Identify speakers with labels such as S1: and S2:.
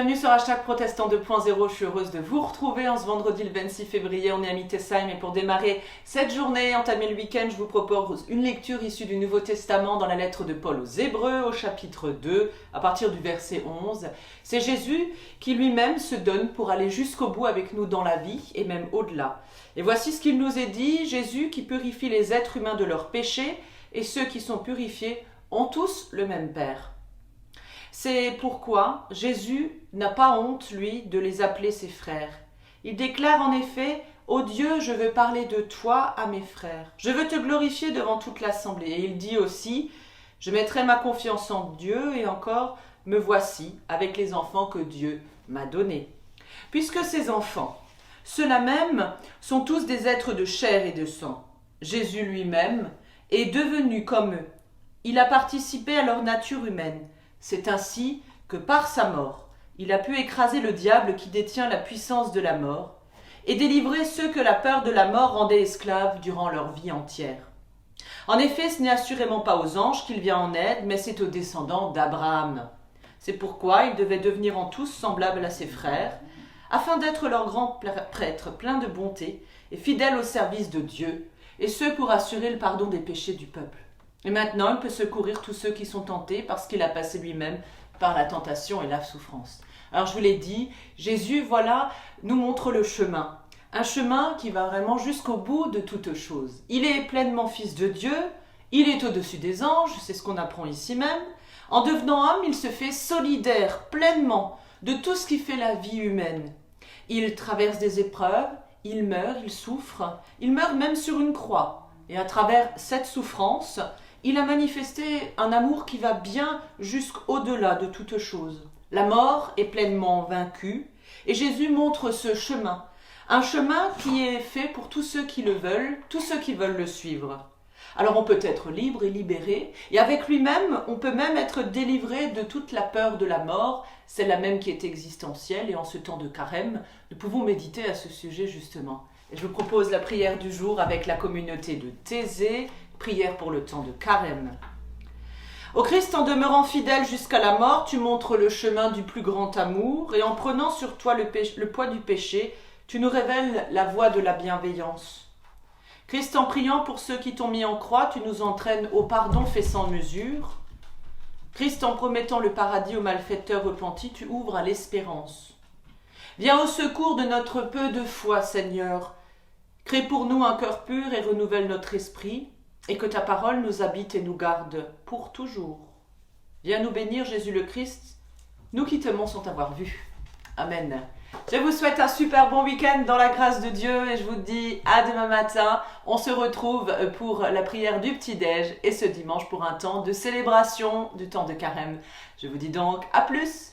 S1: bienvenue sur Hashtag Protestant 2.0. Je suis heureuse de vous retrouver en ce vendredi le 26 février. On est à Mittesheim et pour démarrer cette journée, entamer le week-end, je vous propose une lecture issue du Nouveau Testament dans la lettre de Paul aux Hébreux au chapitre 2 à partir du verset 11. C'est Jésus qui lui-même se donne pour aller jusqu'au bout avec nous dans la vie et même au-delà. Et voici ce qu'il nous est dit, Jésus qui purifie les êtres humains de leurs péchés et ceux qui sont purifiés ont tous le même Père. C'est pourquoi Jésus n'a pas honte, lui, de les appeler ses frères. Il déclare en effet « Ô Dieu, je veux parler de toi à mes frères. Je veux te glorifier devant toute l'assemblée. » Et il dit aussi « Je mettrai ma confiance en Dieu et encore, me voici avec les enfants que Dieu m'a donnés. » Puisque ces enfants, ceux-là même, sont tous des êtres de chair et de sang. Jésus lui-même est devenu comme eux. Il a participé à leur nature humaine. C'est ainsi que par sa mort, il a pu écraser le diable qui détient la puissance de la mort et délivrer ceux que la peur de la mort rendait esclaves durant leur vie entière. En effet, ce n'est assurément pas aux anges qu'il vient en aide, mais c'est aux descendants d'Abraham. C'est pourquoi il devait devenir en tous semblable à ses frères, afin d'être leur grand prêtre plein de bonté et fidèle au service de Dieu, et ce pour assurer le pardon des péchés du peuple. Et maintenant, il peut secourir tous ceux qui sont tentés parce qu'il a passé lui-même par la tentation et la souffrance. Alors je vous l'ai dit, Jésus, voilà, nous montre le chemin. Un chemin qui va vraiment jusqu'au bout de toute chose. Il est pleinement fils de Dieu, il est au-dessus des anges, c'est ce qu'on apprend ici même. En devenant homme, il se fait solidaire pleinement de tout ce qui fait la vie humaine. Il traverse des épreuves, il meurt, il souffre, il meurt même sur une croix. Et à travers cette souffrance, il a manifesté un amour qui va bien jusqu'au-delà de toute chose. La mort est pleinement vaincue et Jésus montre ce chemin. Un chemin qui est fait pour tous ceux qui le veulent, tous ceux qui veulent le suivre. Alors on peut être libre et libéré et avec lui-même, on peut même être délivré de toute la peur de la mort, celle-là même qui est existentielle et en ce temps de carême, nous pouvons méditer à ce sujet justement. Et je vous propose la prière du jour avec la communauté de Thésée, prière pour le temps de carême. Ô Christ, en demeurant fidèle jusqu'à la mort, tu montres le chemin du plus grand amour, et en prenant sur toi le poids du péché, tu nous révèles la voie de la bienveillance. Christ, en priant pour ceux qui t'ont mis en croix, tu nous entraînes au pardon fait sans mesure. Christ, en promettant le paradis aux malfaiteurs repentis, tu ouvres à l'espérance. Viens au secours de notre peu de foi, Seigneur. Crée pour nous un cœur pur et renouvelle notre esprit, et que ta parole nous habite et nous garde pour toujours. Viens nous bénir, Jésus le Christ, nous qui t'aimons sans t'avoir vu. Amen. Je vous souhaite un super bon week-end dans la grâce de Dieu et je vous dis à demain matin. On se retrouve pour la prière du petit-déj et ce dimanche pour un temps de célébration du temps de carême. Je vous dis donc à plus.